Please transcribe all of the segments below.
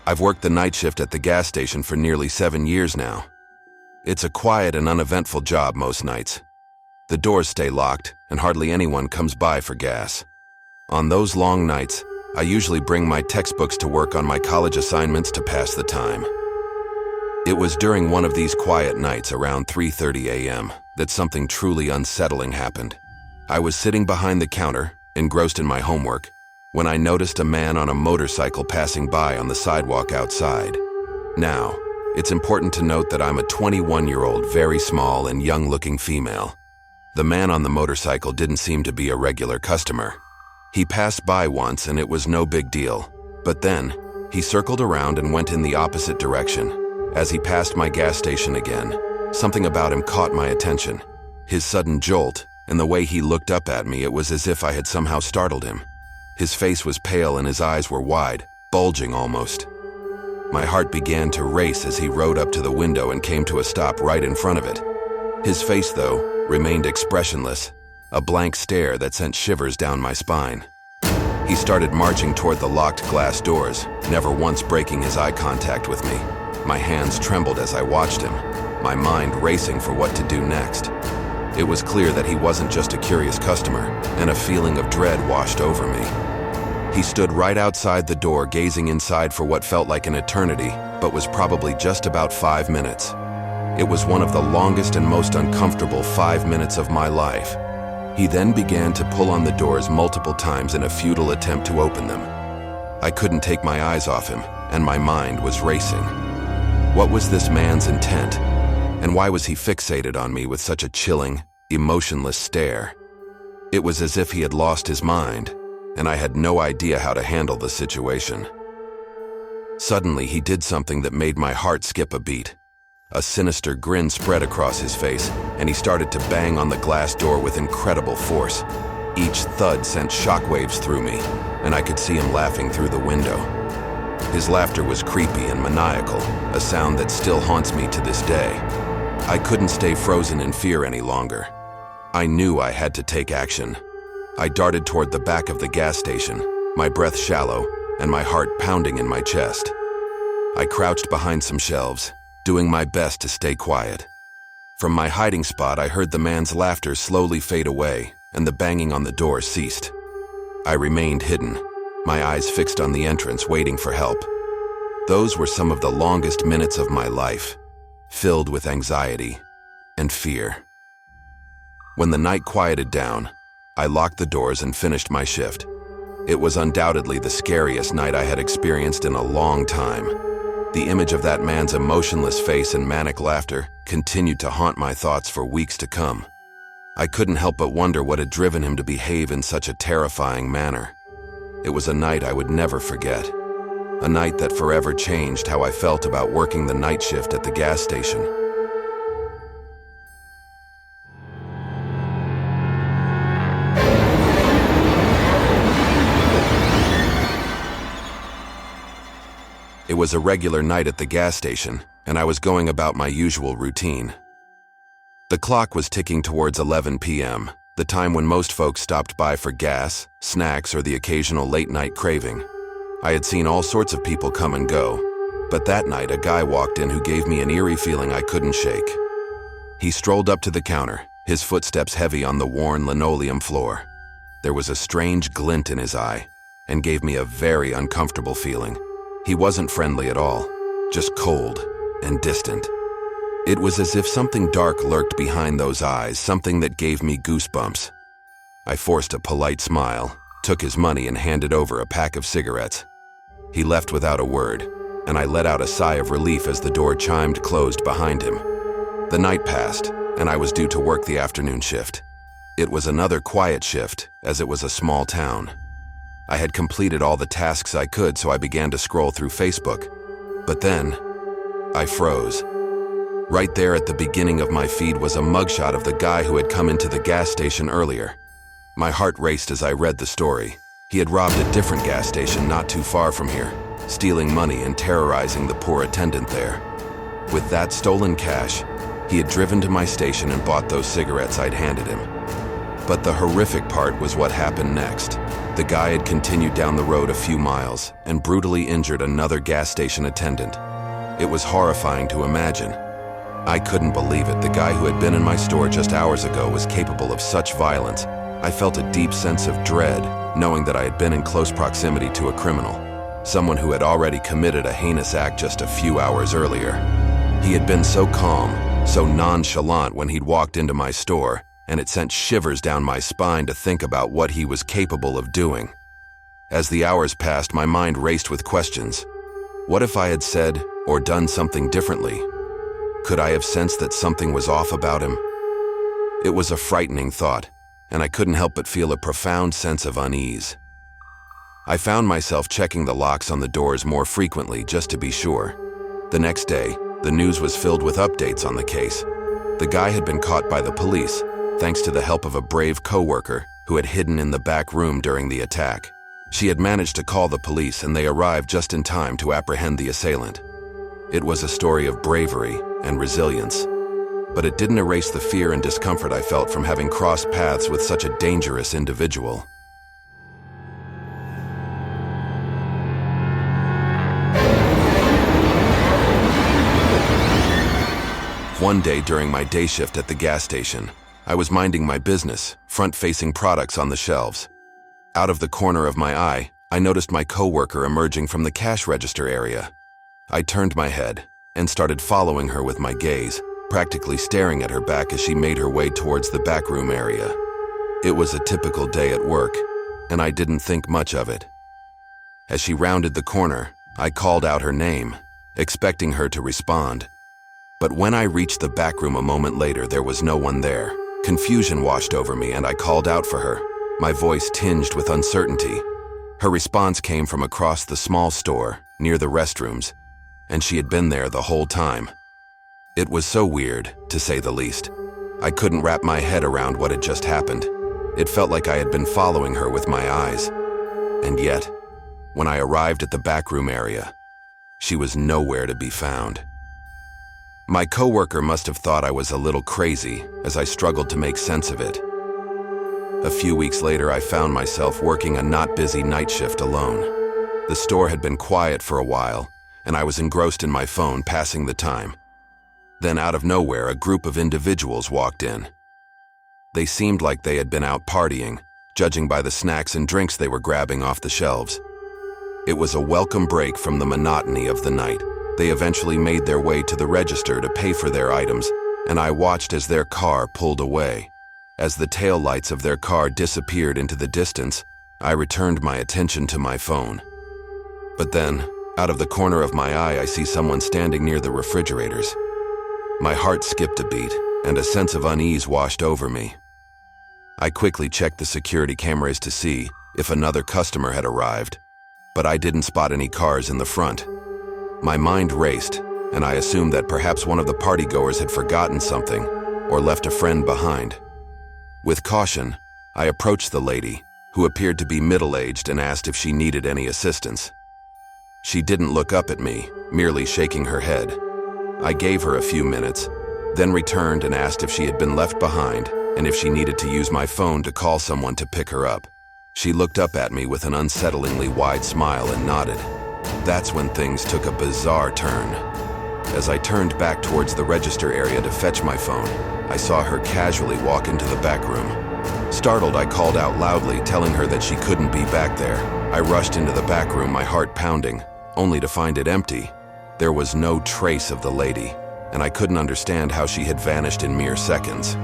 I've worked the night shift at the gas station for nearly 7 years now. It's a quiet and uneventful job most nights. The doors stay locked, and hardly anyone comes by for gas. On those long nights, I usually bring my textbooks to work on my college assignments to pass the time. It was during one of these quiet nights around 3:30 a.m. that something truly unsettling happened. I was sitting behind the counter, engrossed in my homework, when I noticed a man on a motorcycle passing by on the sidewalk outside. Now, it's important to note that I'm a 21-year-old, very small and young-looking female. The man on the motorcycle didn't seem to be a regular customer. He passed by once and it was no big deal, but then he circled around and went in the opposite direction. As he passed my gas station again, something about him caught my attention. His sudden jolt, and the way he looked up at me, it was as if I had somehow startled him. His face was pale and his eyes were wide, bulging almost. My heart began to race as he rode up to the window and came to a stop right in front of it. His face, though, remained expressionless, a blank stare that sent shivers down my spine. He started marching toward the locked glass doors, never once breaking his eye contact with me. My hands trembled as I watched him, my mind racing for what to do next. It was clear that he wasn't just a curious customer, and a feeling of dread washed over me. He stood right outside the door, gazing inside for what felt like an eternity, but was probably just about 5 minutes. It was one of the longest and most uncomfortable 5 minutes of my life. He then began to pull on the doors multiple times in a futile attempt to open them. I couldn't take my eyes off him, and my mind was racing. What was this man's intent? And why was he fixated on me with such a chilling, emotionless stare? It was as if he had lost his mind, and I had no idea how to handle the situation. Suddenly, he did something that made my heart skip a beat. A sinister grin spread across his face, and he started to bang on the glass door with incredible force. Each thud sent shockwaves through me, and I could see him laughing through the window. His laughter was creepy and maniacal, a sound that still haunts me to this day. I couldn't stay frozen in fear any longer. I knew I had to take action. I darted toward the back of the gas station, my breath shallow and my heart pounding in my chest. I crouched behind some shelves, doing my best to stay quiet. From my hiding spot, I heard the man's laughter slowly fade away, and the banging on the door ceased. I remained hidden, my eyes fixed on the entrance, waiting for help. Those were some of the longest minutes of my life, filled with anxiety and fear. When the night quieted down, I locked the doors and finished my shift. It was undoubtedly the scariest night I had experienced in a long time. The image of that man's emotionless face and manic laughter continued to haunt my thoughts for weeks to come. I couldn't help but wonder what had driven him to behave in such a terrifying manner. It was a night I would never forget. A night that forever changed how I felt about working the night shift at the gas station. It was a regular night at the gas station, and I was going about my usual routine. The clock was ticking towards 11 p.m., the time when most folks stopped by for gas, snacks, or the occasional late-night craving. I had seen all sorts of people come and go, but that night a guy walked in who gave me an eerie feeling I couldn't shake. He strolled up to the counter, his footsteps heavy on the worn linoleum floor. There was a strange glint in his eye, and gave me a very uncomfortable feeling. He wasn't friendly at all, just cold and distant. It was as if something dark lurked behind those eyes, something that gave me goosebumps. I forced a polite smile, took his money and handed over a pack of cigarettes. He left without a word, and I let out a sigh of relief as the door chimed closed behind him. The night passed, and I was due to work the afternoon shift. It was another quiet shift, as it was a small town. I had completed all the tasks I could, so I began to scroll through Facebook. But then, I froze. Right there at the beginning of my feed was a mugshot of the guy who had come into the gas station earlier. My heart raced as I read the story. He had robbed a different gas station not too far from here, stealing money and terrorizing the poor attendant there. With that stolen cash, he had driven to my station and bought those cigarettes I'd handed him. But the horrific part was what happened next. The guy had continued down the road a few miles and brutally injured another gas station attendant. It was horrifying to imagine. I couldn't believe it. The guy who had been in my store just hours ago was capable of such violence. I felt a deep sense of dread, knowing that I had been in close proximity to a criminal, someone who had already committed a heinous act just a few hours earlier. He had been so calm, so nonchalant when he'd walked into my store, and it sent shivers down my spine to think about what he was capable of doing. As the hours passed, my mind raced with questions. What if I had said or done something differently? Could I have sensed that something was off about him? It was a frightening thought, and I couldn't help but feel a profound sense of unease. I found myself checking the locks on the doors more frequently just to be sure. The next day, the news was filled with updates on the case. The guy had been caught by the police, thanks to the help of a brave coworker who had hidden in the back room during the attack. She had managed to call the police, and they arrived just in time to apprehend the assailant. It was a story of bravery and resilience, but it didn't erase the fear and discomfort I felt from having crossed paths with such a dangerous individual. One day during my day shift at the gas station, I was minding my business, front-facing products on the shelves. Out of the corner of my eye, I noticed my coworker emerging from the cash register area. I turned my head and started following her with my gaze, practically staring at her back as she made her way towards the backroom area. It was a typical day at work, and I didn't think much of it. As she rounded the corner, I called out her name, expecting her to respond. But when I reached the back room a moment later, there was no one there. Confusion washed over me, and I called out for her, my voice tinged with uncertainty. Her response came from across the small store, near the restrooms, and she had been there the whole time. It was so weird, to say the least. I couldn't wrap my head around what had just happened. It felt like I had been following her with my eyes. And yet, when I arrived at the backroom area, she was nowhere to be found. My coworker must have thought I was a little crazy as I struggled to make sense of it. A few weeks later, I found myself working a not busy night shift alone. The store had been quiet for a while, and I was engrossed in my phone, passing the time. Then out of nowhere, a group of individuals walked in. They seemed like they had been out partying, judging by the snacks and drinks they were grabbing off the shelves. It was a welcome break from the monotony of the night. They eventually made their way to the register to pay for their items, and I watched as their car pulled away. As the taillights of their car disappeared into the distance, I returned my attention to my phone. But then, out of the corner of my eye, I see someone standing near the refrigerators. My heart skipped a beat, and a sense of unease washed over me. I quickly checked the security cameras to see if another customer had arrived, but I didn't spot any cars in the front. My mind raced, and I assumed that perhaps one of the partygoers had forgotten something or left a friend behind. With caution, I approached the lady, who appeared to be middle-aged, and asked if she needed any assistance. She didn't look up at me, merely shaking her head. I gave her a few minutes, then returned and asked if she had been left behind and if she needed to use my phone to call someone to pick her up. She looked up at me with an unsettlingly wide smile and nodded. That's when things took a bizarre turn. As I turned back towards the register area to fetch my phone, I saw her casually walk into the back room. Startled, I called out loudly, telling her that she couldn't be back there. I rushed into the back room, my heart pounding, only to find it empty. There was no trace of the lady, and I couldn't understand how she had vanished in mere seconds.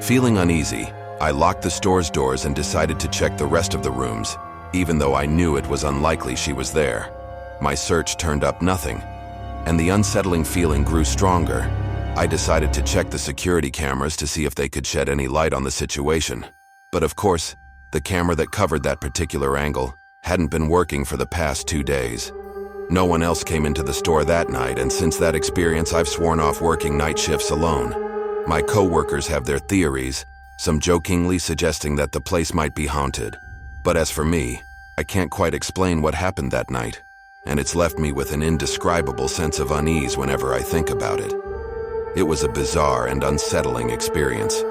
Feeling uneasy, I locked the store's doors and decided to check the rest of the rooms, even though I knew it was unlikely she was there. My search turned up nothing, and the unsettling feeling grew stronger. I decided to check the security cameras to see if they could shed any light on the situation. But of course, the camera that covered that particular angle hadn't been working for the past 2 days. No one else came into the store that night, and since that experience, I've sworn off working night shifts alone. My coworkers have their theories, some jokingly suggesting that the place might be haunted. But as for me, I can't quite explain what happened that night, and it's left me with an indescribable sense of unease whenever I think about it. It was a bizarre and unsettling experience,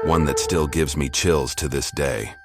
one that still gives me chills to this day.